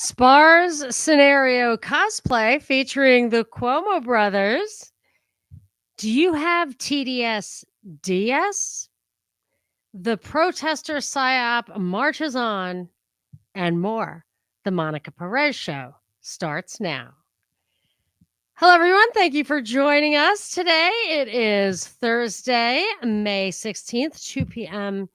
SPARS scenario cosplay featuring the Cuomo brothers. Do you have TDSDS? The Protestor PsyOp marches on, and more. The Monica Perez Show starts now. Hello, everyone. Thank you for joining us today. It is Thursday, May 16th, 2 p.m.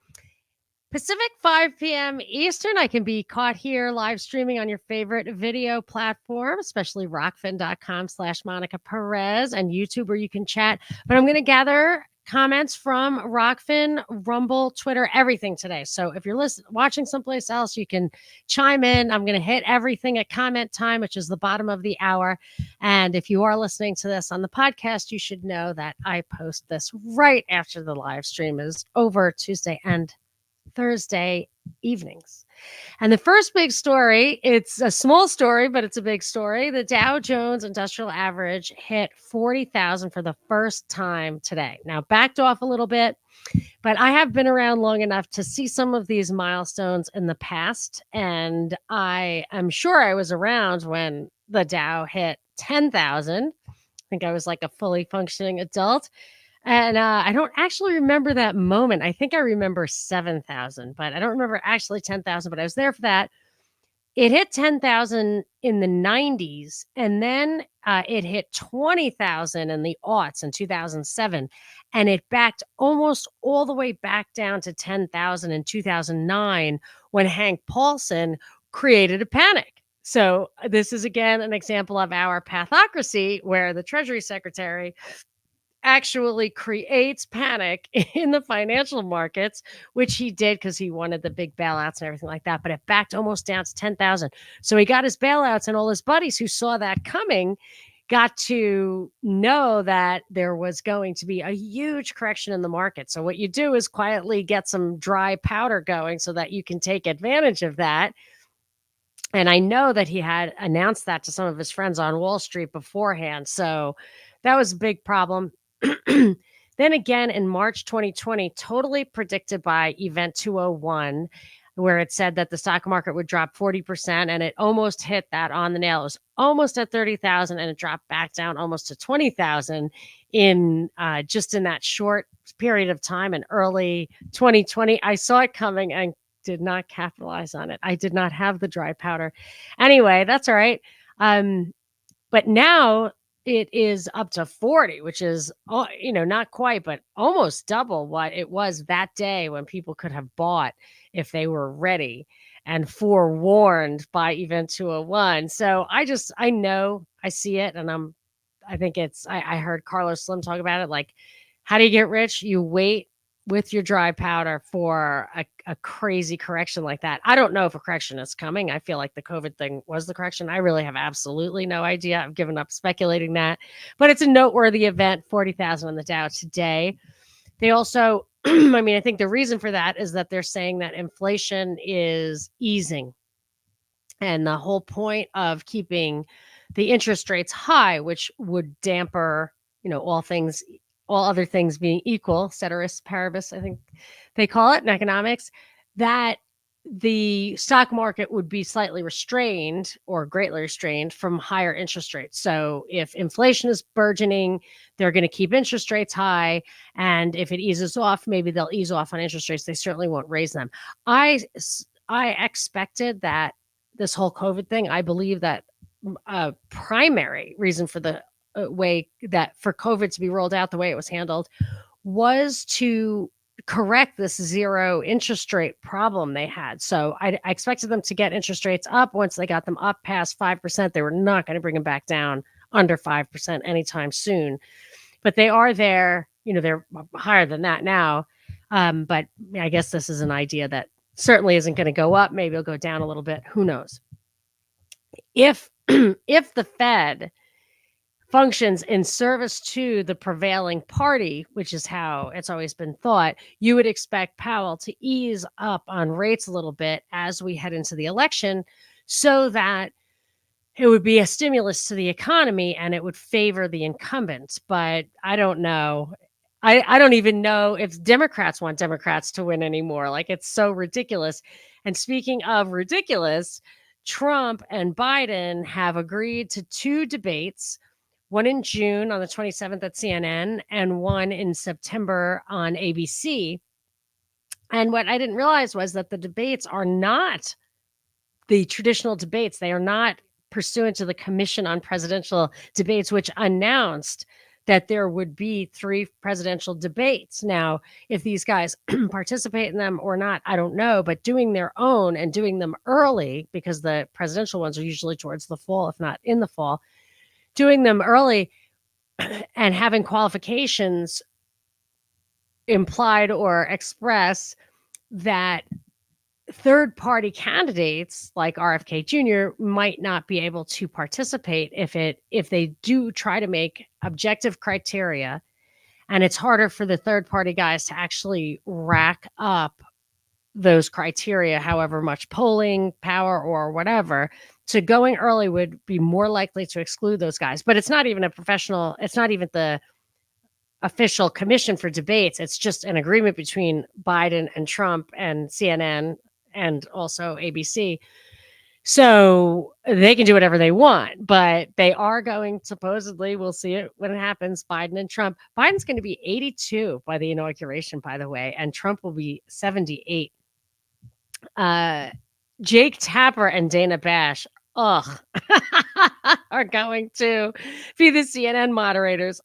Pacific, 5 p.m. Eastern. I can be caught here live streaming on your favorite video platform, especially rockfin.com/Monica Perez and YouTube where you can chat. But I'm going to gather comments from Rockfin, Rumble, Twitter, everything today. So if you're watching someplace else, you can chime in. I'm going to hit everything at comment time, which is the bottom of the hour. And if you are listening to this on the podcast, you should know that I post this right after the live stream is over, Tuesday and Thursday evenings. And the first big story, it's a small story, but it's a big story. The Dow Jones Industrial Average hit 40,000 for the first time today. Now, backed off a little bit, but I have been around long enough to see some of these milestones in the past. And I am sure I was around when the Dow hit 10,000. I think I was like a fully functioning adult. And I don't actually remember that moment. I think I remember 7,000, but I don't remember actually 10,000, but I was there for that. It hit 10,000 in the 90s, and then it hit 20,000 in the aughts in 2007, and it backed almost all the way back down to 10,000 in 2009 when Hank Paulson created a panic. So this is, again, an example of our pathocracy where the Treasury Secretary actually creates panic in the financial markets, which he did because he wanted the big bailouts and everything like that. But it backed almost down to 10,000. So he got his bailouts, and all his buddies who saw that coming got to know that there was going to be a huge correction in the market. So what you do is quietly get some dry powder going so that you can take advantage of that. And I know that he had announced that to some of his friends on Wall Street beforehand. So that was a big problem. Then again, in March 2020, totally predicted by Event 201, where it said that the stock market would drop 40%, and it almost hit that on the nail. It was almost at 30,000, and it dropped back down almost to 20,000 in just in that short period of time in early 2020. I saw it coming and did not capitalize on it. I did not have the dry powder. Anyway, that's all right. But now it is up to 40, which is, not quite, but almost double what it was that day when people could have bought if they were ready and forewarned by Event 201. So I know, I see it, and I think I heard Carlos Slim talk about it. Like, how do you get rich? You wait with your dry powder for a crazy correction like that. I don't know if a correction is coming. I feel like the COVID thing was the correction. I really have absolutely no idea. I've given up speculating that, but it's a noteworthy event, 40,000 on the Dow today. They also, I think the reason for that is that they're saying that inflation is easing. And the whole point of keeping the interest rates high, which would damper, all other things being equal, ceteris paribus, I think they call it in economics, that the stock market would be slightly restrained or greatly restrained from higher interest rates. So if inflation is burgeoning, they're going to keep interest rates high. And if it eases off, maybe they'll ease off on interest rates. They certainly won't raise them. I expected that this whole COVID thing, I believe that a primary reason for the way that for COVID to be rolled out the way it was handled was to correct this zero interest rate problem they had. So I expected them to get interest rates up. Once they got them up past 5%, they were not going to bring them back down under 5% anytime soon. But they are there, they're higher than that now. But I guess this is an idea that certainly isn't going to go up. Maybe it'll go down a little bit. Who knows? If the Fed functions in service to the prevailing party, which is how it's always been thought, you would expect Powell to ease up on rates a little bit as we head into the election so that it would be a stimulus to the economy and it would favor the incumbents. But I don't know. I don't even know if Democrats want Democrats to win anymore. Like, it's so ridiculous. And speaking of ridiculous, Trump and Biden have agreed to 2 debates, one in June on the 27th at CNN and one in September on ABC. And what I didn't realize was that the debates are not the traditional debates. They are not pursuant to the Commission on Presidential Debates, which announced that there would be 3 presidential debates. Now, if these guys participate in them or not, I don't know, but doing their own and doing them early, because the presidential ones are usually towards the fall, if not in the fall, doing them early and having qualifications implied or express that third-party candidates like RFK Jr. might not be able to participate if they do try to make objective criteria, and it's harder for the third-party guys to actually rack up those criteria, however much polling power or whatever. So going early would be more likely to exclude those guys. But it's not even it's not even the official commission for debates. It's just an agreement between Biden and Trump and CNN and also ABC. So they can do whatever they want, but they are going, supposedly, we'll see it when it happens, Biden and Trump. Biden's going to be 82 by the inauguration, by the way, and Trump will be 78. Jake Tapper and Dana Bash, are going to be the CNN moderators.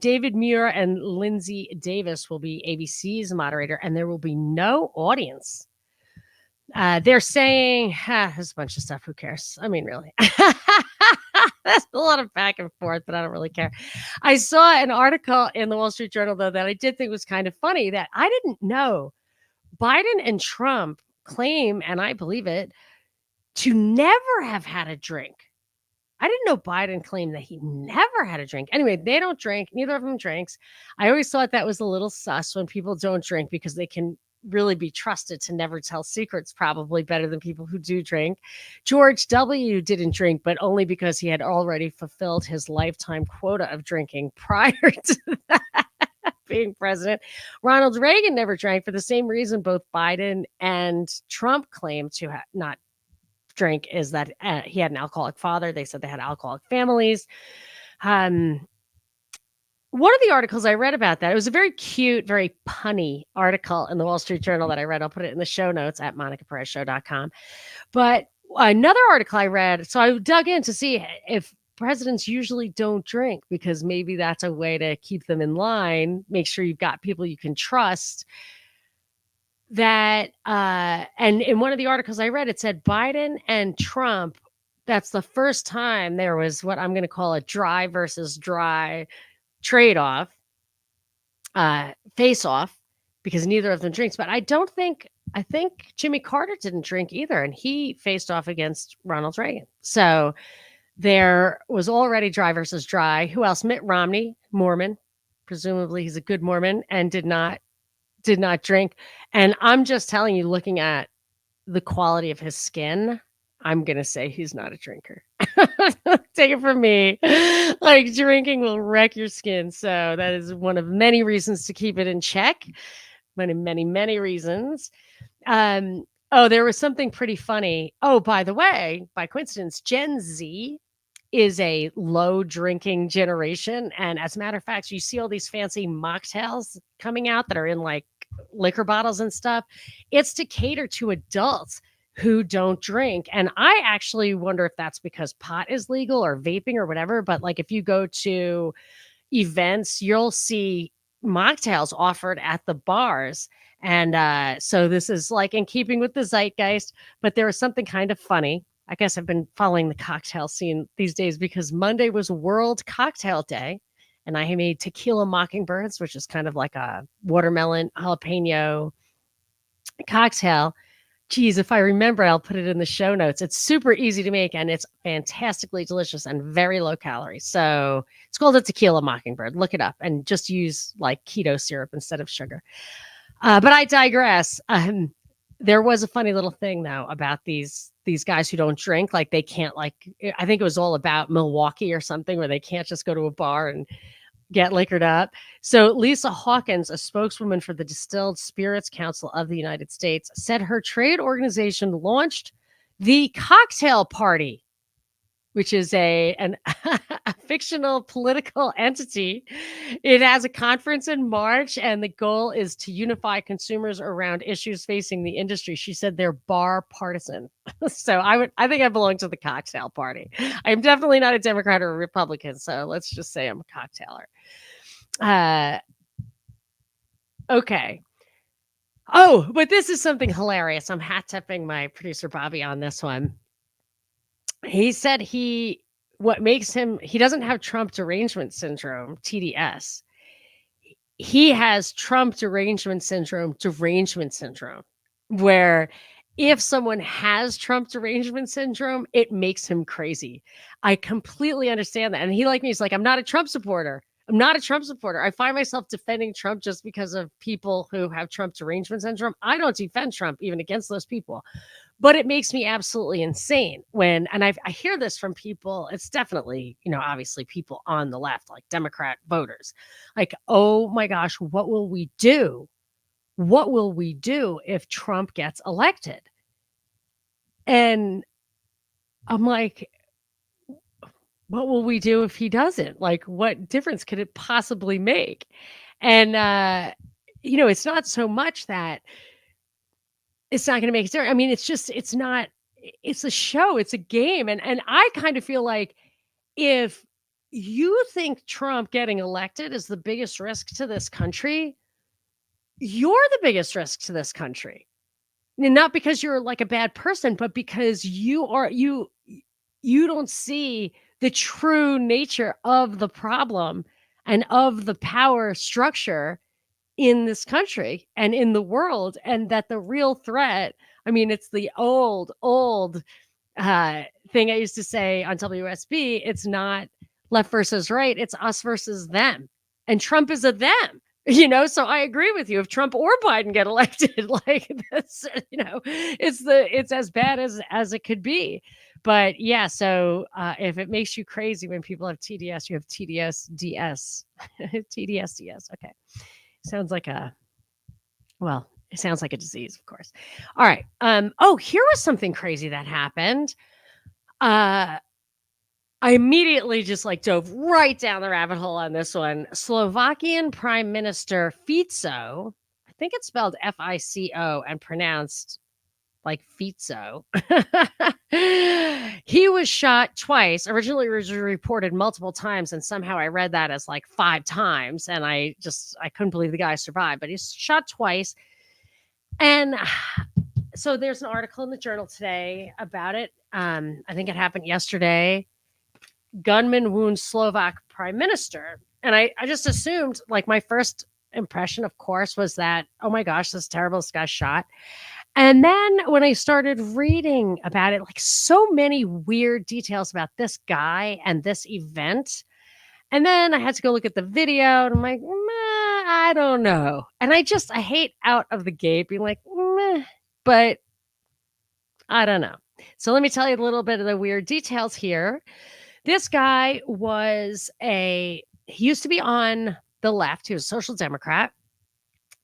David Muir and Lindsay Davis will be ABC's moderator, and there will be no audience. They're saying, there's a bunch of stuff. Who cares? I mean, really. There's a lot of back and forth, but I don't really care. I saw an article in the Wall Street Journal, though, that I did think was kind of funny that I didn't know. Biden and Trump claim, and I believe it, to never have had a drink. I didn't know Biden claimed that he never had a drink. Anyway, they don't drink. Neither of them drinks. I always thought that was a little sus when people don't drink, because they can really be trusted to never tell secrets, probably better than people who do drink. George W. didn't drink, but only because he had already fulfilled his lifetime quota of drinking prior to that, being president. Ronald Reagan never drank for the same reason both Biden and Trump claim to not drink, is that he had an alcoholic father. They said they had alcoholic families. One of the articles I read about that, it was a very cute, very punny article in the Wall Street Journal that I read. I'll put it in the show notes at monicaperezshow.com. But another article I read, so I dug in to see if presidents usually don't drink, because maybe that's a way to keep them in line, make sure you've got people you can trust. That and in one of the articles I read, it said Biden and Trump, that's the first time there was what I'm going to call a dry versus dry trade-off, face-off, because neither of them drinks. But I think Jimmy Carter didn't drink either, and he faced off against Ronald Reagan. So there was already dry versus dry. Who else? Mitt Romney, Mormon. Presumably he's a good Mormon, and did not drink. And I'm just telling you, looking at the quality of his skin, I'm going to say he's not a drinker. Take it from me. Like, drinking will wreck your skin. So that is one of many reasons to keep it in check. Many, many, many reasons. There was something pretty funny. Oh, by the way, by coincidence, Gen Z is a low drinking generation. And as a matter of fact, you see all these fancy mocktails coming out that are in like liquor bottles and stuff. It's to cater to adults who don't drink. And I actually wonder if that's because pot is legal or vaping or whatever. But like, if you go to events, you'll see mocktails offered at the bars. And so this is like in keeping with the zeitgeist, but there was something kind of funny. I guess I've been following the cocktail scene these days because Monday was World Cocktail Day, and I made tequila mockingbirds, which is kind of like a watermelon jalapeno cocktail. Geez, if I remember, I'll put it in the show notes. It's super easy to make, and it's fantastically delicious and very low calories. So it's called a tequila mockingbird. Look it up and just use like keto syrup instead of sugar. But I digress. There was a funny little thing, though, about these guys who don't drink. Like, they can't, like, I think it was all about Milwaukee or something, where they can't just go to a bar and get liquored up. So Lisa Hawkins, a spokeswoman for the Distilled Spirits Council of the United States, said her trade organization launched The Cocktail Party, which is a fictional political entity. It has a conference in March, and the goal is to unify consumers around issues facing the industry. She said they're bar partisan. So I think I belong to the Cocktail Party. I'm definitely not a Democrat or a Republican, so let's just say I'm a cocktailer. Okay. Oh, but this is something hilarious. I'm hat tipping my producer Bobby on this one. He said he doesn't have Trump derangement syndrome, TDS. He has Trump derangement syndrome, where if someone has Trump derangement syndrome, it makes him crazy. I completely understand that. And he, like me, is like, I'm not a Trump supporter. I find myself defending Trump just because of people who have Trump derangement syndrome. I don't defend Trump even against those people. But it makes me absolutely insane when, and I hear this from people, it's definitely, obviously people on the left, like Democrat voters, like, oh my gosh, what will we do? What will we do if Trump gets elected? And I'm like, what will we do if he doesn't? Like, what difference could it possibly make? And, it's not so much that it's not going to make a difference. I mean, it's a show, it's a game. And I kind of feel like if you think Trump getting elected is the biggest risk to this country, you're the biggest risk to this country. And not because you're like a bad person, but because you don't see the true nature of the problem and of the power structure in this country and in the world, and that the real threat, I mean, it's the old thing I used to say on WSB, it's not left versus right, it's us versus them. And Trump is a them, so I agree with you. If Trump or Biden get elected, like this, it's as bad as it could be. But yeah, so if it makes you crazy when people have TDS, you have TDSDS. TDSDS. Okay. Sounds like it sounds like a disease, of course. All right. Here was something crazy that happened. I immediately just dove right down the rabbit hole on this one. Slovakian Prime Minister Fico, I think it's spelled Fico and pronounced like Fico. He was shot twice. Originally, it was reported multiple times, and somehow I read that as like 5 times, and I couldn't believe the guy survived. But he's shot twice, and so there's an article in the Journal today about it. I think it happened yesterday. Gunman wounds Slovak Prime Minister, and I just assumed, like, my first impression, of course, was that, oh my gosh, this is terrible. This guy's shot. And then when I started reading about it, like, so many weird details about this guy and this event. And then I had to go look at the video, and I'm like, meh, I don't know. And I hate out of the gate being like, meh, but I don't know. So let me tell you a little bit of the weird details here. This guy he used to be on the left. He was a social democrat.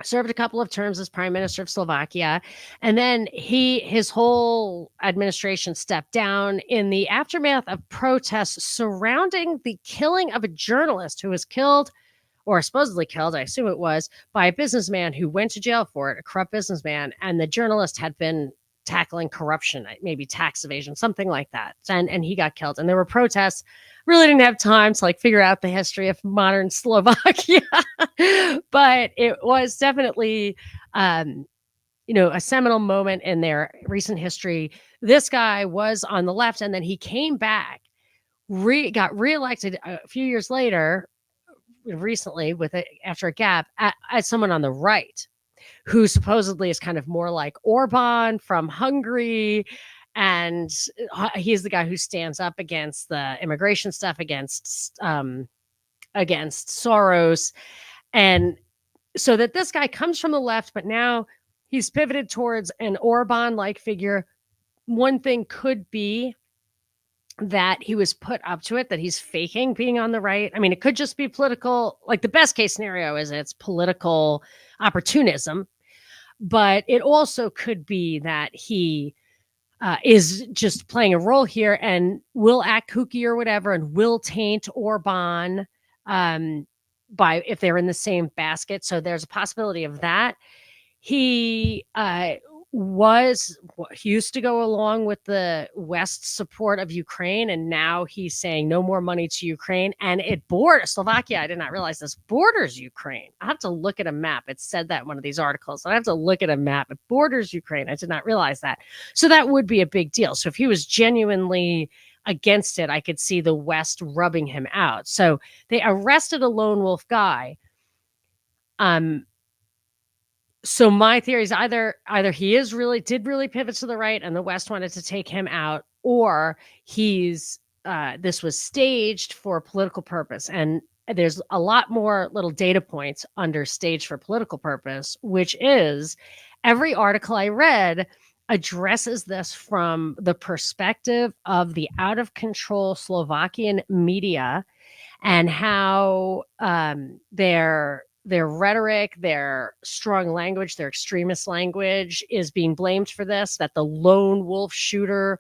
Served a couple of terms as prime minister of Slovakia. And then his whole administration stepped down in the aftermath of protests surrounding the killing of a journalist who was killed, or supposedly killed, I assume it was, by a businessman who went to jail for it, a corrupt businessman. And the journalist had been tackling corruption, maybe tax evasion, something like that. And he got killed. And there were protests. Really didn't have time to figure out the history of modern Slovakia, but it was definitely, a seminal moment in their recent history. This guy was on the left, and then he came back, got reelected a few years later, recently after a gap, as someone on the right, who supposedly is kind of more like Orban from Hungary. And he's the guy who stands up against the immigration stuff, against Soros. And so that this guy comes from the left, but now he's pivoted towards an Orban-like figure. One thing could be that he was put up to it, that he's faking being on the right. I mean, it could just be political. Like, the best case scenario is it's political opportunism, but it also could be that he is just playing a role here and will act kooky or whatever and will taint Orban by if they're in the same basket. So there's a possibility of that. He he used to go along with the West's support of Ukraine, and now he's saying no more money to Ukraine. And it borders Slovakia. I did not realize this borders Ukraine. I have to look at a map. It said that in one of these articles. I have to look at a map. It borders Ukraine. I did not realize that. So that would be a big deal. So if he was genuinely against it, I could see the West rubbing him out. So they arrested a lone wolf guy. So my theory is either he did really pivot to the right and the West wanted to take him out, or he's this was staged for a political purpose. And there's a lot more little data points under staged for political purpose, which is every article I read addresses this from the perspective of the out of control Slovakian media and how their rhetoric, their strong language, their extremist language is being blamed for this, that the lone wolf shooter,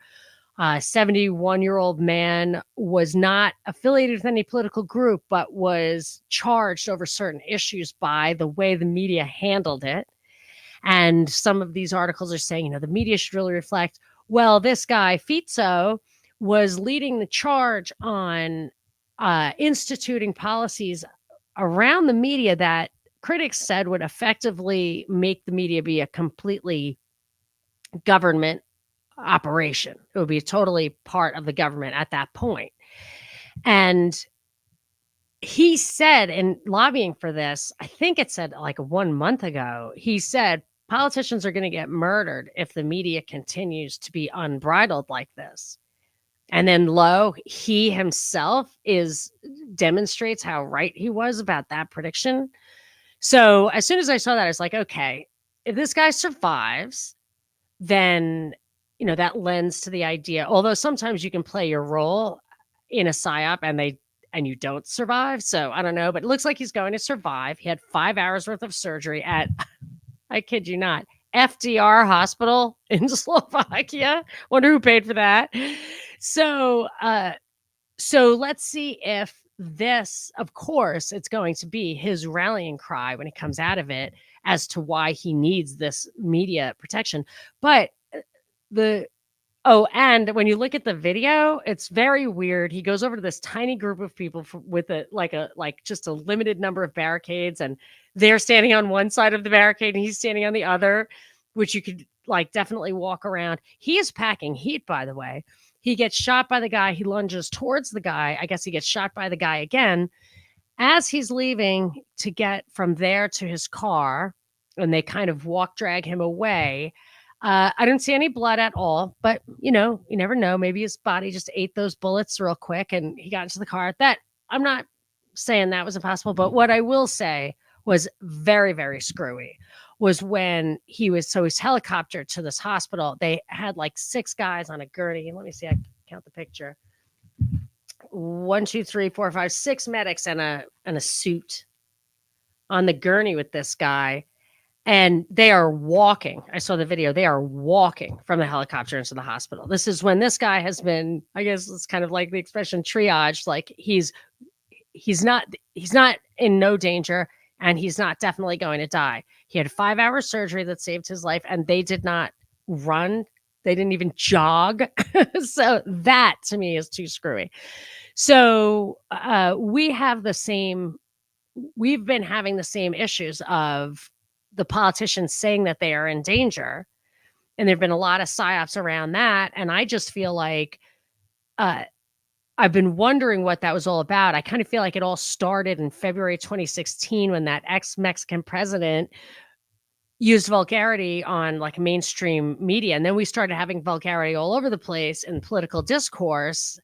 71-year-old man, was not affiliated with any political group, but was charged over certain issues by the way the media handled it. And some of these articles are saying, the media should really reflect, well, this guy, Fizzo, was leading the charge on instituting policies around the media that critics said would effectively make the media be a completely government operation. It would be totally part of the government at that point. And he said, in lobbying for this, I think it said like 1 month ago, he said politicians are going to get murdered if the media continues to be unbridled like this. And then he himself demonstrates how right he was about that prediction. So as soon as I saw that, I was like, okay, if this guy survives, then, that lends to the idea, although sometimes you can play your role in a PsyOp and you don't survive. So I don't know, but it looks like he's going to survive. He had 5 hours worth of surgery at, I kid you not, FDR hospital in Slovakia. Wonder who paid for that. So let's see if this, of course, it's going to be his rallying cry when he comes out of it as to why he needs this media protection. But and when you look at the video, it's very weird. He goes over to this tiny group of people with just a limited number of barricades, and they're standing on one side of the barricade and he's standing on the other, which you could definitely walk around. He is packing heat, by the way. He gets shot by the guy. He lunges towards the guy. I guess he gets shot by the guy again. As he's leaving to get from there to his car, and they kind of drag him away. I didn't see any blood at all, but you never know. Maybe his body just ate those bullets real quick and he got into the car. That I'm not saying that was impossible, but what I will say was very, very screwy was when he's helicoptered to this hospital. They had 6 guys on a gurney. Let me see. I count the picture. 1, 2, 3, 4, 5, 6 medics and a suit on the gurney with this guy. And they are walking. I saw the video. They are walking from the helicopter into the hospital. This is when this guy has been, I guess it's kind of like the expression triage. Like he's not in no danger, and he's not definitely going to die. He had a 5-hour surgery that saved his life, and they did not run. They didn't even jog. So that to me is too screwy. So we've been having the same issues of the politicians saying that they are in danger. And there've been a lot of PsyOps around that. And I just feel like I've been wondering what that was all about. I kind of feel like it all started in February 2016 when that ex-Mexican president used vulgarity on mainstream media. And then we started having vulgarity all over the place in political discourse.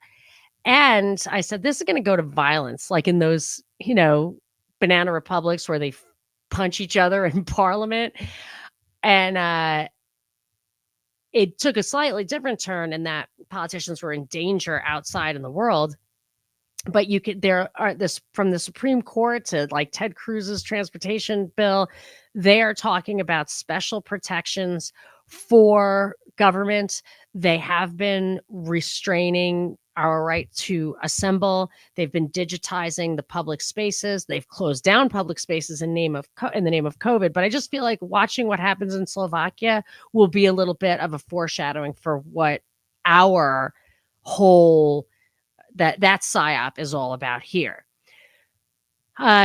And I said, this is going to go to violence, like in those, banana republics where they punch each other in parliament. And it took a slightly different turn in that politicians were in danger outside in the world. But from the Supreme Court to Ted Cruz's transportation bill, they are talking about special protections for government They have been restraining our right to assemble. They've been digitizing the public spaces. They've closed down public spaces in the name of COVID. But I just feel like watching what happens in Slovakia will be a little bit of a foreshadowing for what our whole that PsyOp is all about here.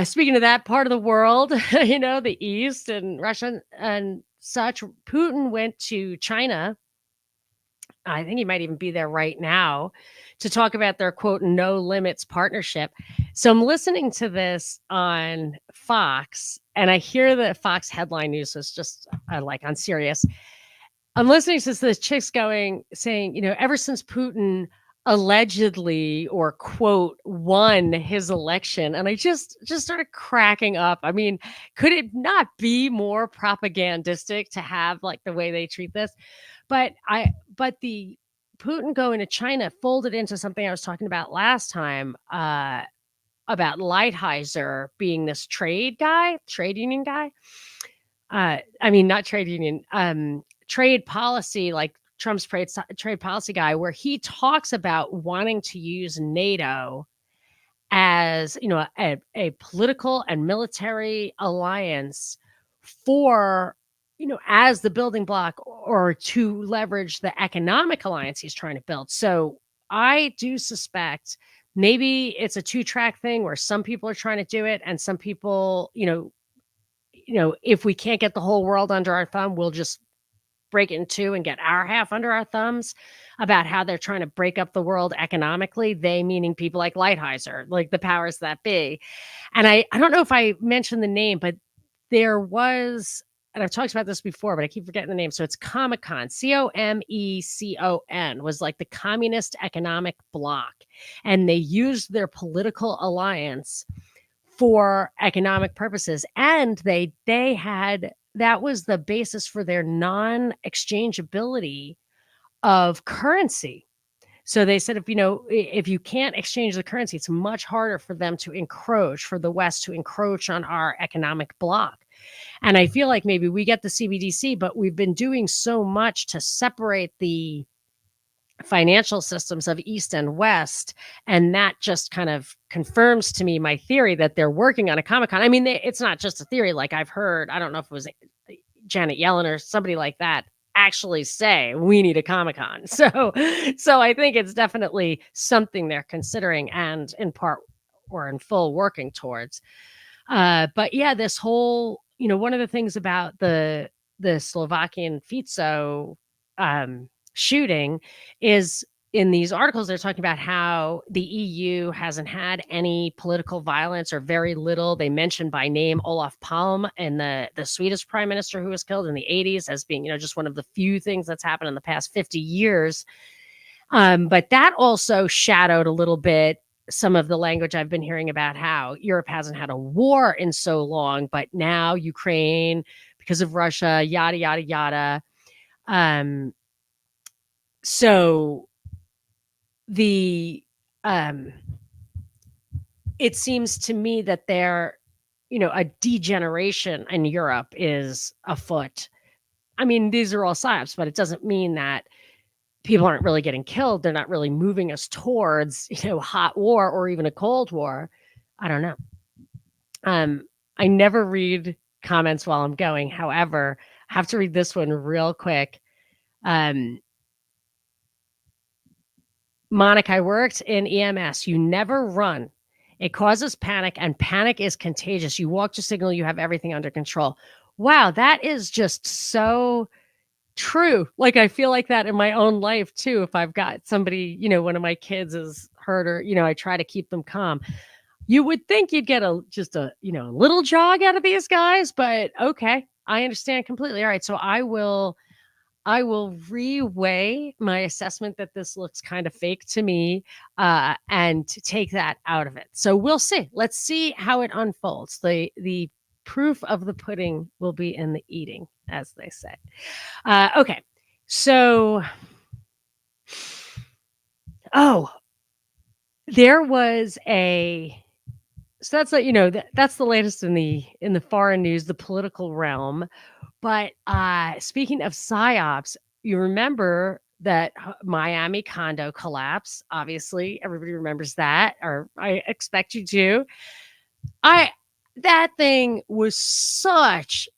Speaking of that part of the world, the East and Russia and such, Putin went to China. I think he might even be there right now to talk about their quote no limits partnership. So I'm listening to this on Fox, and I hear the Fox headline news. So it's just like on Sirius. I'm listening to this chick's saying, ever since Putin allegedly or quote won his election, and I just started cracking up. I mean, could it not be more propagandistic to have like the way they treat this? But the Putin going to China folded into something I was talking about last time, about Lighthizer being this trade union guy. I mean, not trade union, trade policy, like Trump's trade policy guy, where he talks about wanting to use NATO as, a political and military alliance for, as the building block or to leverage the economic alliance he's trying to build. So I do suspect maybe it's a 2-track thing where some people are trying to do it and some people, if we can't get the whole world under our thumb, we'll just break it in two and get our half under our thumbs, about how they're trying to break up the world economically. They meaning people like Lighthizer, like the powers that be. And I don't know if I mentioned the name, but there was, and I've talked about this before, but I keep forgetting the name. So it's Comecon, COMECON, was like the communist economic bloc. And they used their political alliance for economic purposes. And they had, that was the basis for their non-exchangeability of currency. So they said, if you can't exchange the currency, it's much harder for them to encroach, for the West to encroach on our economic bloc. And I feel like maybe we get the CBDC, but we've been doing so much to separate the financial systems of East and West. And that just kind of confirms to me my theory that they're working on a Comic-Con. I mean, it's not just a theory. Like I've heard, I don't know if it was Janet Yellen or somebody like that actually say we need a Comic-Con. So I think it's definitely something they're considering and in part or in full working towards. But yeah, this whole, one of the things about the Slovakian Fico shooting is in these articles, they're talking about how the EU hasn't had any political violence or very little. They mentioned by name Olof Palme and the Swedish prime minister who was killed in the 80s as being, just one of the few things that's happened in the past 50 years. But that also shadowed a little bit some of the language I've been hearing about how Europe hasn't had a war in so long, but now Ukraine, because of Russia, yada, yada, yada. So it seems to me that a degeneration in Europe is afoot. I mean, these are all PsyOps, but it doesn't mean that people aren't really getting killed. They're not really moving us towards, hot war or even a cold war. I don't know. I never read comments while I'm going. However, I have to read this one real quick. Monica, I worked in EMS. You never run. It causes panic, and panic is contagious. You walk to signal you have everything under control. Wow, that is just so true. Like, I feel like that in my own life, too. If I've got somebody, one of my kids is hurt or, I try to keep them calm. You would think you'd get a little jog out of these guys, but okay, I understand completely. All right, so I will reweigh my assessment that this looks kind of fake to me, and to take that out of it. So we'll see. Let's see how it unfolds. The proof of the pudding will be in the eating, as they say. Okay, so there was so that's that's the latest in the foreign news, the political realm. But speaking of PsyOps, you remember that Miami condo collapse. Obviously, everybody remembers that, or I expect you to. That thing was such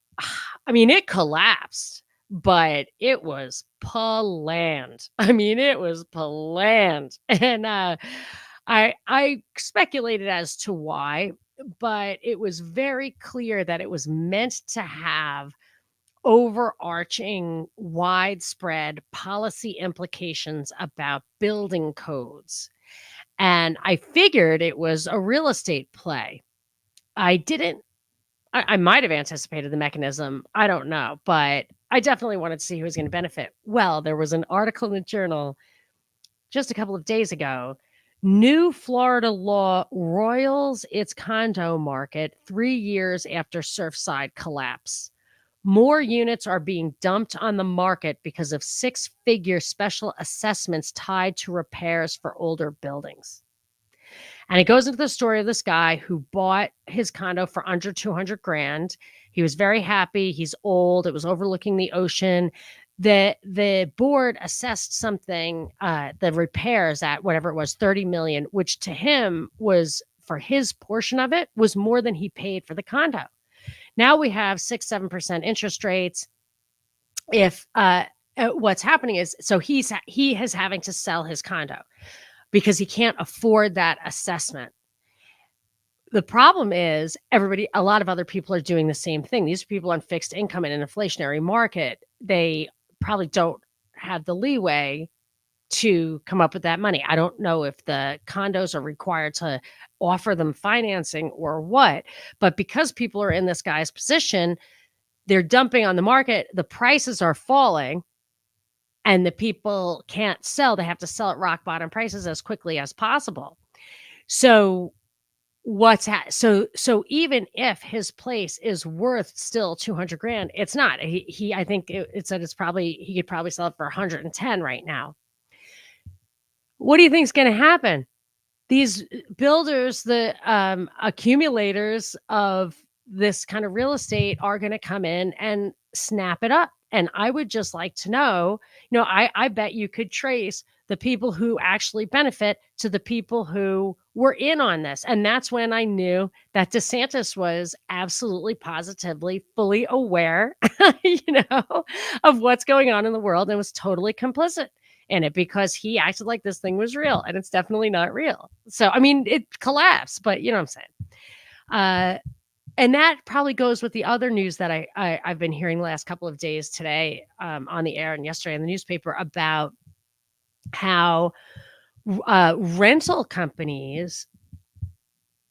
I mean, it collapsed, but it was planned. I mean, it was planned. And I speculated as to why, but it was very clear that it was meant to have overarching, widespread policy implications about building codes. And I figured it was a real estate play. I didn't I might have anticipated the mechanism. I don't know, but I definitely wanted to see who was going to benefit. Well, there was an article in the journal just a couple of days ago. New Florida law roils its condo market 3 years after Surfside collapse. More units are being dumped on the market because of six-figure special assessments tied to repairs for older buildings. And it goes into the story of this guy who bought his condo for under 200 grand. He was very happy. He's old. It was overlooking the ocean. The board assessed something, the repairs at whatever it was, 30 million, which to him was, for his portion of it, was more than he paid for the condo. Now we have 6-7% interest rates. If what's happening is, so he is having to sell his condo because he can't afford that assessment. The problem is a lot of other people are doing the same thing. These are people on fixed income in an inflationary market. They probably don't have the leeway to come up with that money. I don't know if the condos are required to offer them financing or what, but because people are in this guy's position, they're dumping on the market. The prices are falling and the people can't sell. They have to sell at rock bottom prices as quickly as possible. So so even if his place is worth still 200 grand, it's not. I think it said he could probably sell it for 110 right now. What do you think is going to happen? These builders, the accumulators of this kind of real estate are going to come in and snap it up. And I would just like to know, I bet you could trace the people who actually benefit to the people who were in on this. And that's when I knew that DeSantis was absolutely, positively, fully aware, of what's going on in the world and was totally complicit in it because he acted like this thing was real and it's definitely not real. So, I mean, it collapsed, but you know what I'm saying? And that probably goes with the other news that I've been hearing the last couple of days today on the air and yesterday in the newspaper about how rental companies,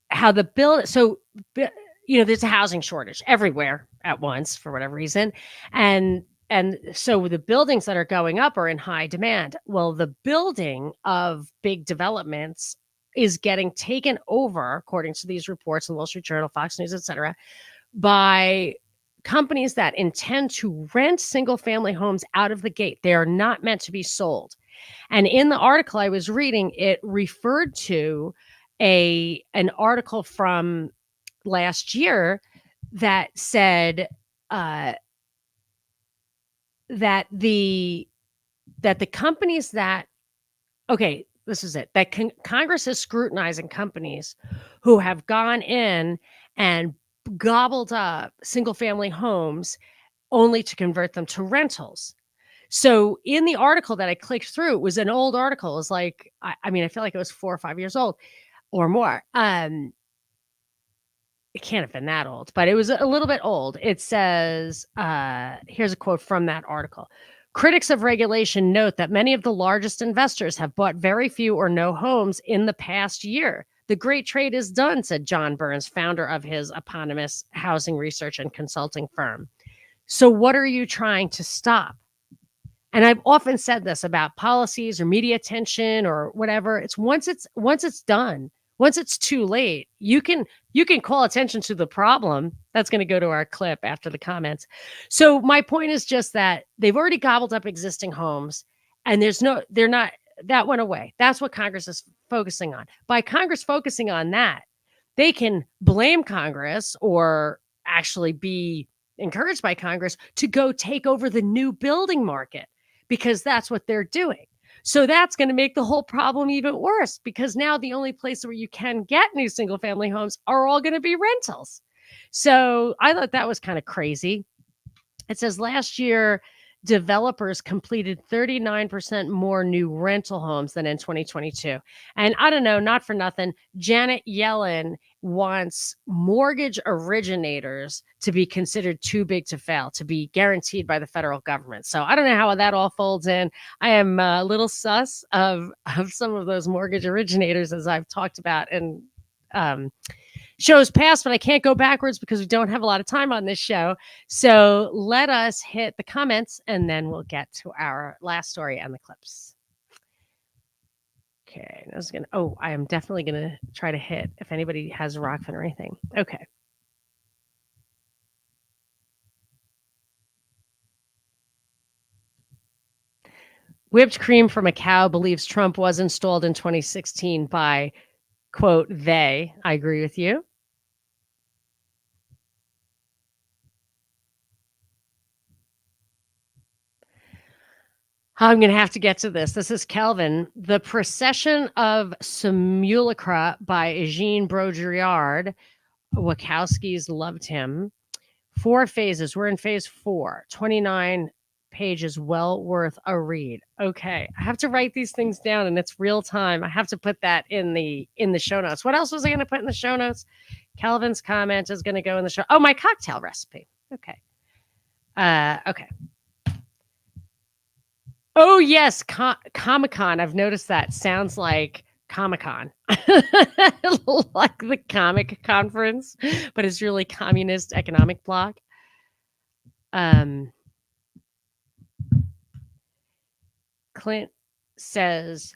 how the bill, so, there's a housing shortage everywhere at once for whatever reason. And so the buildings that are going up are in high demand. Well, the building of big developments is getting taken over, according to these reports in the Wall Street Journal, Fox News, et cetera, by companies that intend to rent single-family homes out of the gate. They are not meant to be sold. And in the article I was reading, it referred to an article from last year that said that the companies that, okay, this is it, that Congress is scrutinizing companies who have gone in and gobbled up single-family homes only to convert them to rentals. So in the article that I clicked through, it was an old article. It was like, I mean, I feel like it was 4 or 5 years old or more. It can't have been that old, but it was a little bit old. It says, here's a quote from that article. Critics of regulation note that many of the largest investors have bought very few or no homes in the past year. The great trade is done, said John Burns, founder of his eponymous housing research and consulting firm. So what are you trying to stop? And I've often said this about policies or media attention or whatever. It's once it's done, once it's too late, you can call attention to the problem. That's going to go to our clip after the comments. So my point is just that they've already gobbled up existing homes and that went away. That's what Congress is focusing on. By Congress focusing on that, they can blame Congress or actually be encouraged by Congress to go take over the new building market. because that's what they're doing. So that's going to make the whole problem even worse, because now the only place where you can get new single family homes are all going to be rentals. So I thought that was kind of crazy. It says last year, developers completed 39% more new rental homes than in 2022. And I don't know, not for nothing, Janet Yellen wants mortgage originators to be considered too big to fail, to be guaranteed by the federal government. So I don't know how that all folds in. I am a little sus of some of those mortgage originators, as I've talked about in shows past, but I can't go backwards because we don't have a lot of time on this show. So let us hit the comments and then we'll get to our last story and the clips. Okay, I am definitely gonna try to hit if anybody has Rockfin or anything. Okay. Whipped cream from a cow believes Trump was installed in 2016 by, quote, they. I agree with you. I'm going to have to get to this. This is Kelvin. The Procession of Sura by Jean Baudrillard. Wachowskis loved him. 4 phases. We're in phase 4. 29 pages. Well worth a read. Okay. I have to write these things down and it's real time. I have to put that in the show notes. What else was I going to put in the show notes? Kelvin's comment is going to go in the show. Oh, my cocktail recipe. Okay. Okay. Oh, yes. Comic-Con. I've noticed that. Sounds like Comic-Con. Like the comic conference, but it's really communist economic bloc. Clint says,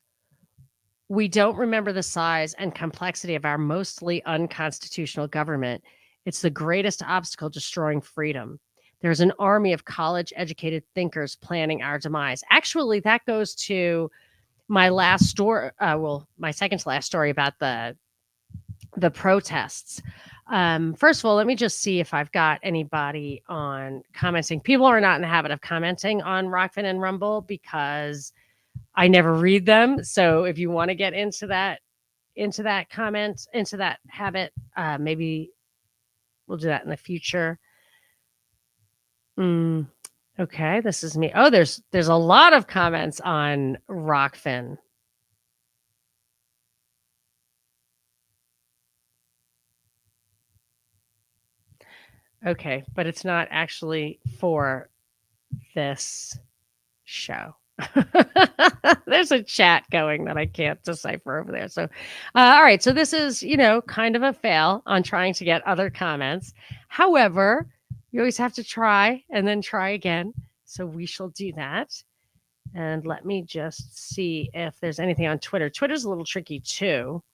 we don't remember the size and complexity of our mostly unconstitutional government. It's the greatest obstacle destroying freedom. There's an army of college-educated thinkers planning our demise. Actually, that goes to my last story. My second to last story about the protests. First of all, let me just see if I've got anybody on commenting. People are not in the habit of commenting on Rockfin and Rumble because I never read them. So if you want to get into that habit, maybe we'll do that in the future. Okay, this is me. Oh, there's a lot of comments on Rockfin. Okay, but it's not actually for this show. There's a chat going that I can't decipher over there. So, all right. So this is, kind of a fail on trying to get other comments. However, you always have to try and then try again. So we shall do that. And let me just see if there's anything on Twitter. Twitter's a little tricky too,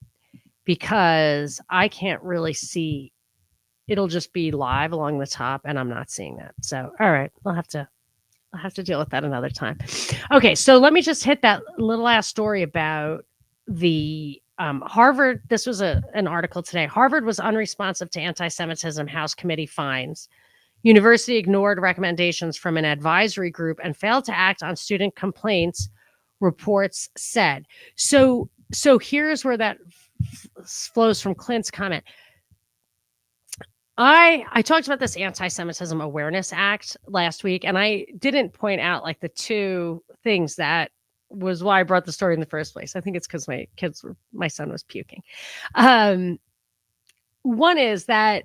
because I can't really see. It'll just be live along the top and I'm not seeing that. So, all right, I'll have to deal with that another time. Okay, so let me just hit that little last story about the Harvard. This was an article today. Harvard was unresponsive to anti-Semitism. House committee finds. University ignored recommendations from an advisory group and failed to act on student complaints, reports said. So here's where that flows from Clint's comment. I talked about this Anti-Semitism Awareness Act last week, and I didn't point out like the two things that was why I brought the story in the first place. I think it's because my son was puking. One is that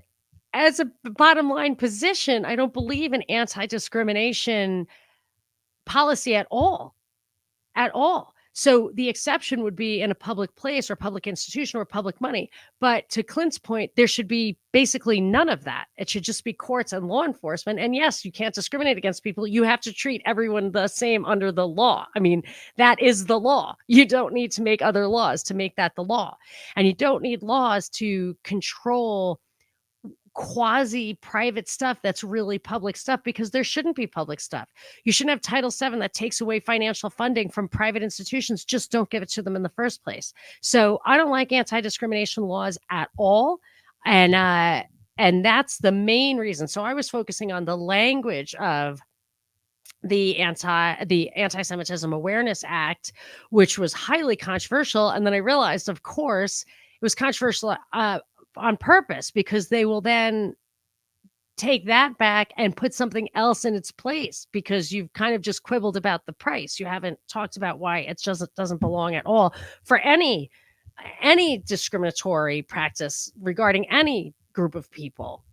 as a bottom line position, I don't believe in anti-discrimination policy at all. So the exception would be in a public place or public institution or public money. But to Clint's point, there should be basically none of that. It should just be courts and law enforcement. And yes, you can't discriminate against people. You have to treat everyone the same under the law. I mean, that is the law. You don't need to make other laws to make that the law. And you don't need laws to control quasi-private stuff that's really public stuff, because there shouldn't be public stuff. You shouldn't have Title VII that takes away financial funding from private institutions. Just don't give it to them in the first place. So I don't like anti-discrimination laws at all. And that's the main reason. So I was focusing on the language of the Anti-Semitism Awareness Act, which was highly controversial. And then I realized, of course, it was controversial on purpose, because they will then take that back and put something else in its place, because you've kind of just quibbled about the price. You haven't talked about why it doesn't belong at all for any discriminatory practice regarding any group of people.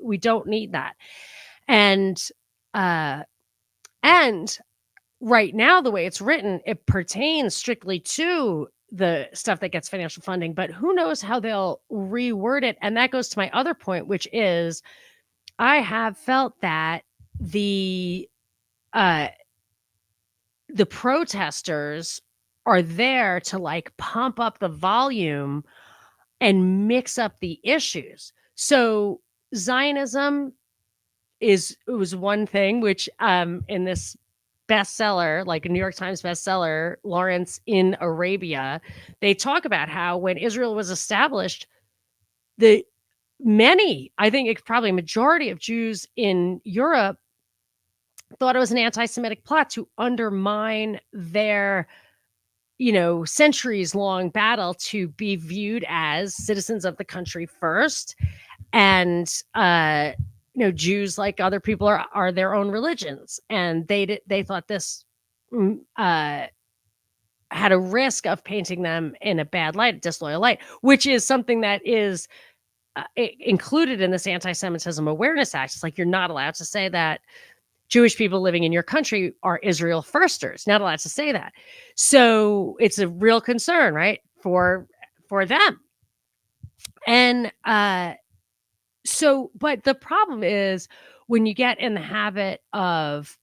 We don't need that. And and right now, the way it's written, it pertains strictly to the stuff that gets financial funding, but who knows how they'll reword it. And that goes to my other point, which is I have felt that the protesters are there to like pump up the volume and mix up the issues. So Zionism was one thing, which in this bestseller, like a New York Times bestseller, Lawrence in Arabia, they talk about how when Israel was established, I think it's probably a majority of Jews in Europe thought it was an anti-Semitic plot to undermine their, centuries-long battle to be viewed as citizens of the country first. And, Jews, like other people, are their own religions. And they thought this had a risk of painting them in a bad light, a disloyal light, which is something that is included in this Anti-Semitism Awareness Act. It's like you're not allowed to say that Jewish people living in your country are Israel firsters. Not allowed to say that. So it's a real concern, right, for them. And but the problem is when you get in the habit of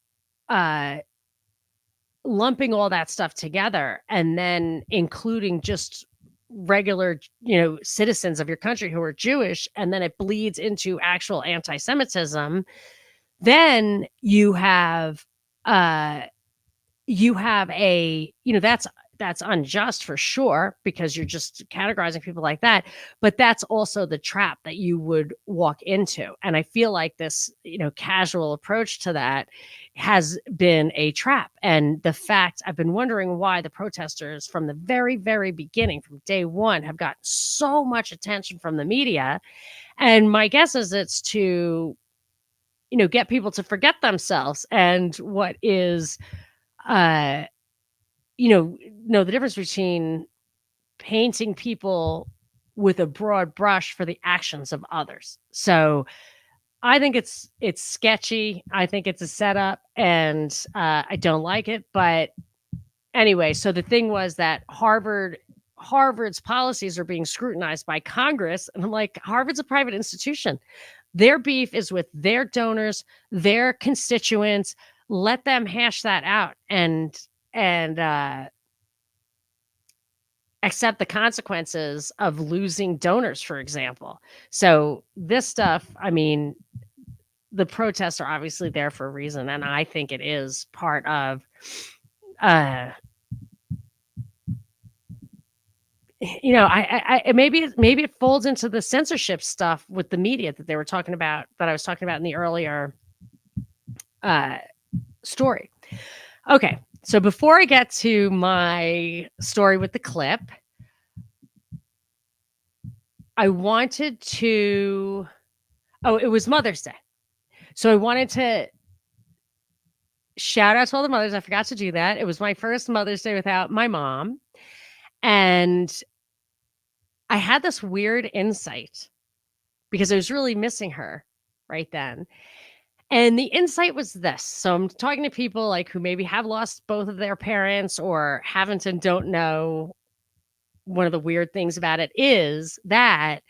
lumping all that stuff together and then including just regular, citizens of your country who are Jewish, and then it bleeds into actual anti-Semitism, then you have a, that's unjust for sure, because you're just categorizing people like that. But that's also the trap that you would walk into. And I feel like this, casual approach to that has been a trap. And the fact, I've been wondering why the protesters from the very, very beginning, from day one, have gotten so much attention from the media. And my guess is it's to, get people to forget themselves and what is, the difference between painting people with a broad brush for the actions of others. So I think it's sketchy. I think it's a setup, and I don't like it. But anyway, so the thing was that Harvard's policies are being scrutinized by Congress, and I'm like, Harvard's a private institution. Their beef is with their donors, their constituents. Let them hash that out and accept the consequences of losing donors, for example. So this stuff, I mean, the protests are obviously there for a reason, and I think it is part of, maybe it folds into the censorship stuff with the media that they were talking about, that I was talking about in the earlier story. Okay, so before I get to my story with the clip, I wanted to, it was Mother's Day. So I wanted to shout out to all the mothers. I forgot to do that. It was my first Mother's Day without my mom. And I had this weird insight because I was really missing her right then. And the insight was this. So I'm talking to people like who maybe have lost both of their parents or haven't and don't know. One of the weird things about it is that,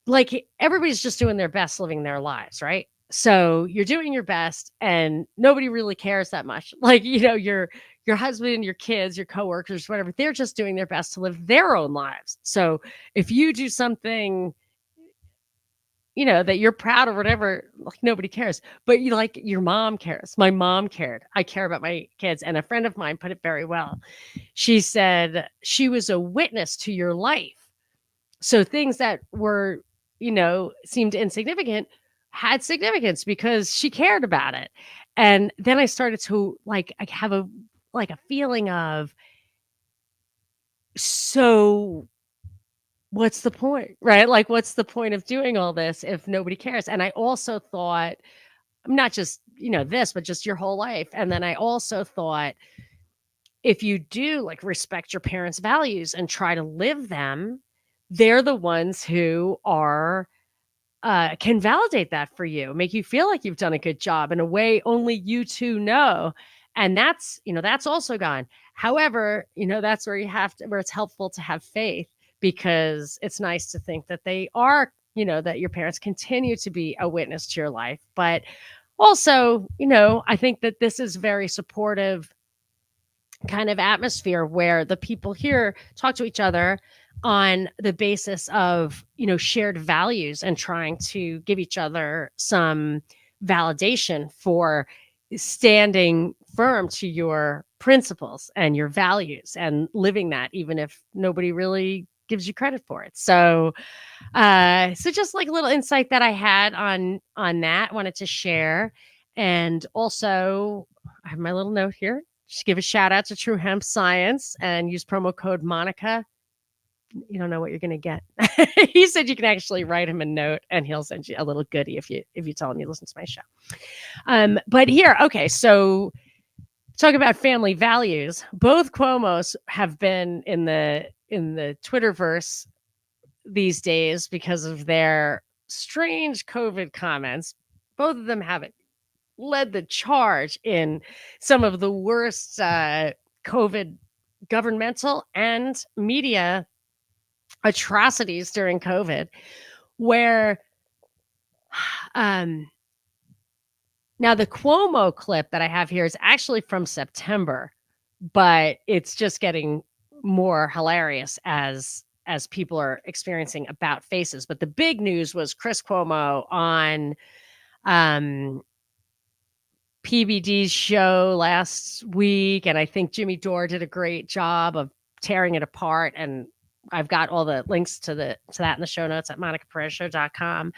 like, everybody's just doing their best living their lives, right? So you're doing your best and nobody really cares that much. Like, your husband, your kids, your coworkers, whatever, they're just doing their best to live their own lives. So if you do something, that you're proud of, whatever, like, nobody cares. But your mom cares. My mom cared. I care about my kids. And a friend of mine put it very well. She said she was a witness to your life. So things that were, seemed insignificant had significance because she cared about it. And then I started to like I have a feeling of, so what's the point, right? Like, what's the point of doing all this if nobody cares? And I also thought, not just, this, but just your whole life. And then I also thought, if you do like respect your parents' values and try to live them, they're the ones who are can validate that for you, make you feel like you've done a good job in a way only you two know. And that's also gone. However, that's where where it's helpful to have faith, because it's nice to think that they are, that your parents continue to be a witness to your life. But also, I think that this is very supportive kind of atmosphere where the people here talk to each other on the basis of, shared values and trying to give each other some validation for standing firm to your principles and your values and living that, even if nobody really gives you credit for it. So just like a little insight that I had on that, wanted to share. And also, I have my little note here. Just give a shout out to True Hemp Science and use promo code Monica. You don't know what you're going to get. He said you can actually write him a note and he'll send you a little goodie if you tell him you listen to my show. But here, okay, so talk about family values. Both Cuomos have been in the Twitterverse these days because of their strange COVID comments. Both of them have led the charge in some of the worst COVID governmental and media atrocities during COVID, where now the Cuomo clip that I have here is actually from September, but it's just getting more hilarious as people are experiencing about faces. But the big news was Chris Cuomo on PBD's show last week, and I think Jimmy Dore did a great job of tearing it apart. And I've got all the links to that in the show notes at monicaperezshow.com.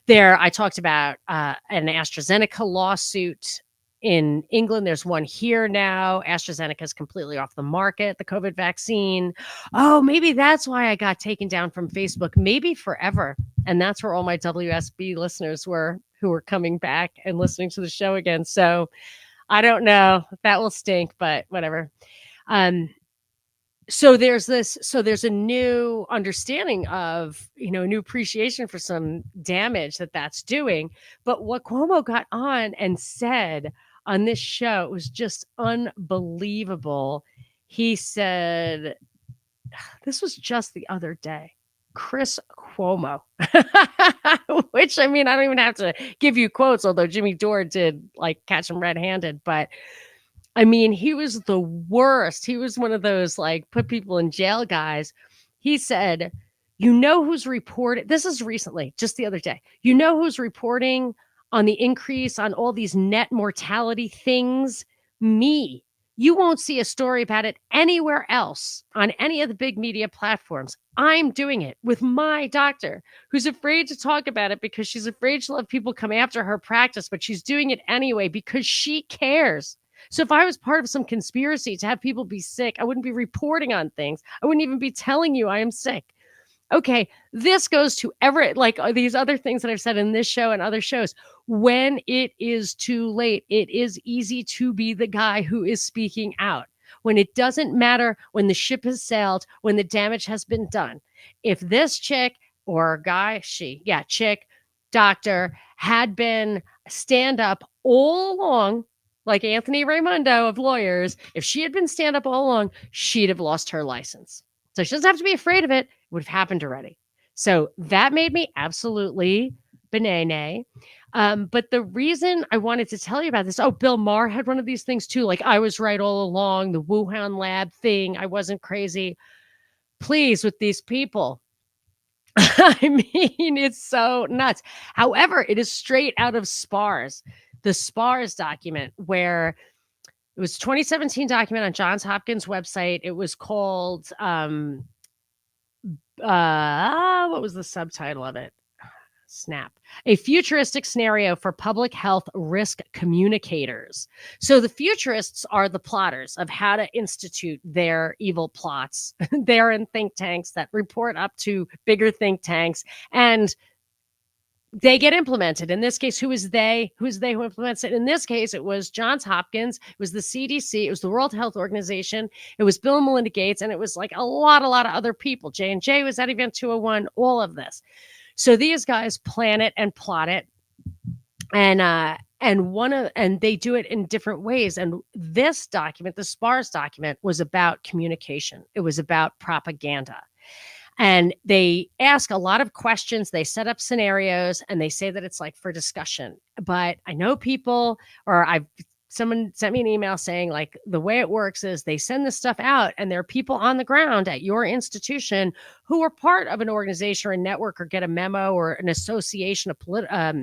There, I talked about an AstraZeneca lawsuit in England. There's one here now. AstraZeneca is completely off the market, the COVID vaccine. Oh, maybe that's why I got taken down from Facebook, maybe forever. And that's where all my WSB listeners were, who were coming back and listening to the show again. So I don't know. That will stink, but whatever. So there's a new understanding of, new appreciation for some damage that's doing. But what Cuomo got on and said on this show, it was just unbelievable. He said, this was just the other day, Chris Cuomo, which, I mean, I don't even have to give you quotes, although Jimmy Dore did like catch him red-handed, but I mean, he was the worst. He was one of those like put people in jail guys. He said, who's reported, this is recently, just the other day, who's reporting on the increase on all these net mortality things? Me. You won't see a story about it anywhere else on any of the big media platforms. I'm doing it with my doctor, who's afraid to talk about it because she's afraid she'll have people come after her practice, but she's doing it anyway because she cares. So if I was part of some conspiracy to have people be sick, I wouldn't be reporting on things. I wouldn't even be telling you I am sick. Okay, this goes to these other things that I've said in this show and other shows. When it is too late, it is easy to be the guy who is speaking out. When it doesn't matter, when the ship has sailed, when the damage has been done. If this chick or guy, chick, doctor, had been stand up all along, like Anthony Raimundo of lawyers, if she had been stand up all along, she'd have lost her license. So she doesn't have to be afraid of it. It would have happened already. So that made me absolutely banana. But the reason I wanted to tell you about this, Bill Maher had one of these things too. Like, I was right all along, the Wuhan lab thing. I wasn't crazy. Please, with these people. I mean, it's so nuts. However, it is straight out of SPARS, the SPARS document, where it was 2017 document on Johns Hopkins website. It was called, what was the subtitle of it? snap, a futuristic scenario for public health risk communicators. So the futurists are the plotters of how to institute their evil plots. They're in think tanks that report up to bigger think tanks, and they get implemented. In this case, who is they? Who's they who implements it? In this case, it was Johns Hopkins, it was the CDC, it was the World Health Organization, it was Bill and Melinda Gates, and it was like a lot of other people. J&J was at Event 201, all of this. So these guys plan it and plot it, and they do it in different ways. And this document, the SPARS document, was about communication. It was about propaganda. And they ask a lot of questions. They set up scenarios, and they say that it's like for discussion. But I know people, or someone sent me an email saying, like, the way it works is they send this stuff out, and there are people on the ground at your institution who are part of an organization or a network or get a memo or an association, a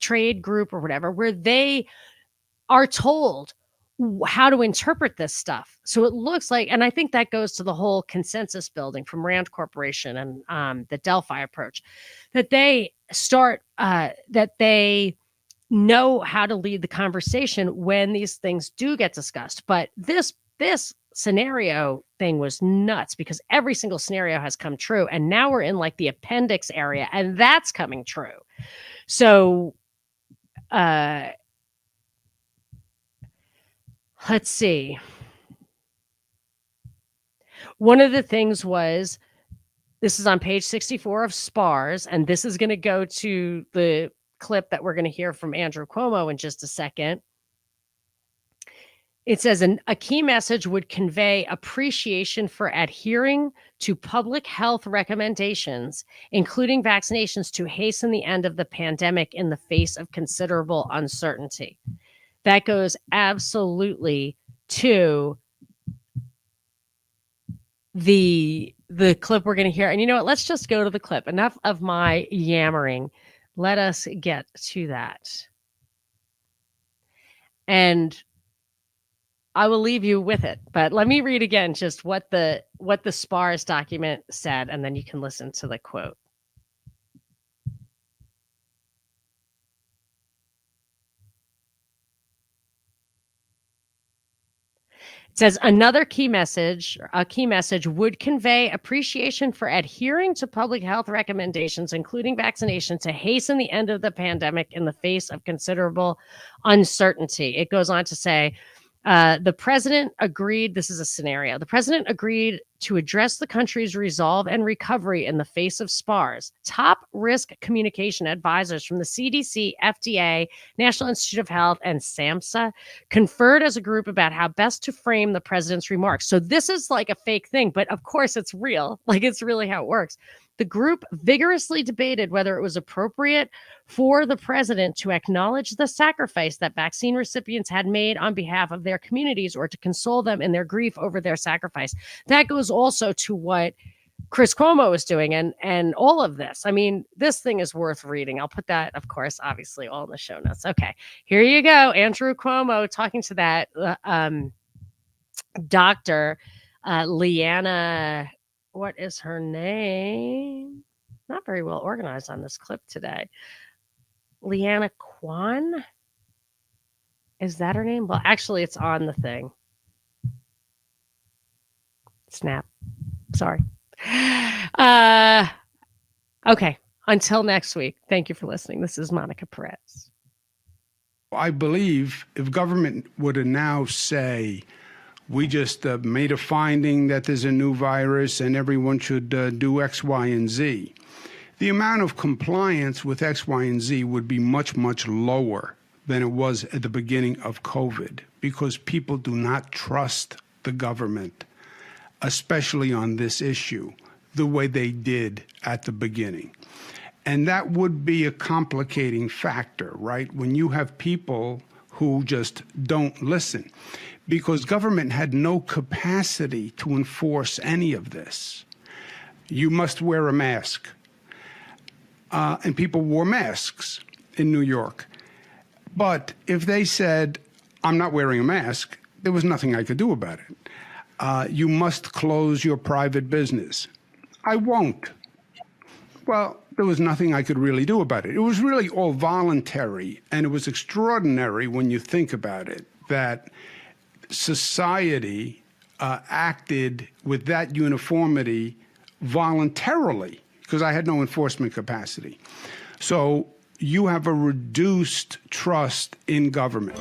trade group or whatever, where they are told how to interpret this stuff. So it looks like, and I think that goes to the whole consensus building from Rand Corporation and the Delphi approach, that they start, that they know how to lead the conversation when these things do get discussed. But this scenario thing was nuts, because every single scenario has come true. And now we're in like the appendix area, and that's coming true. So, let's see. One of the things was, this is on page 64 of SPARS, and this is going to go to the clip that we're going to hear from Andrew Cuomo in just a second. It says, a key message would convey appreciation for adhering to public health recommendations, including vaccinations, to hasten the end of the pandemic in the face of considerable uncertainty. That goes absolutely to the clip we're going to hear. And you know what? Let's just go to the clip. Enough of my yammering. Let us get to that. And I will leave you with it. But let me read again just what the SPARS document said, and then you can listen to the quote. It says, a key message would convey appreciation for adhering to public health recommendations, including vaccination, to hasten the end of the pandemic in the face of considerable uncertainty. It goes on to say, the president agreed, this is a scenario, the president agreed to address the country's resolve and recovery in the face of SPARS. Top risk communication advisors from the CDC, FDA, National Institute of Health, and SAMHSA conferred as a group about how best to frame the president's remarks. So this is like a fake thing, but of course it's real. Like, it's really how it works. The group vigorously debated whether it was appropriate for the president to acknowledge the sacrifice that vaccine recipients had made on behalf of their communities, or to console them in their grief over their sacrifice. That goes also to what Chris Cuomo is doing, and all of this. I mean, this thing is worth reading. I'll put that, of course, obviously, all in the show notes. Okay, here you go. Andrew Cuomo talking to that Dr. Leanna, what is her name? Not very well organized on this clip today. Leanna Kwan? Is that her name? Well, actually, it's on the thing. Snap. Sorry. Okay. Until next week. Thank you for listening. This is Monica Perez. I believe if government were to now say, we just made a finding that there's a new virus and everyone should do X, Y, and Z, the amount of compliance with X, Y, and Z would be much, much lower than it was at the beginning of COVID, because people do not trust the government, especially on this issue, the way they did at the beginning. And that would be a complicating factor, right? When you have people who just don't listen, because government had no capacity to enforce any of this. You must wear a mask. And people wore masks in New York. But if they said, I'm not wearing a mask, there was nothing I could do about it. You must close your private business. I won't. Well, there was nothing I could really do about it. It was really all voluntary, and it was extraordinary when you think about it, that society acted with that uniformity voluntarily, because I had no enforcement capacity. So you have a reduced trust in government.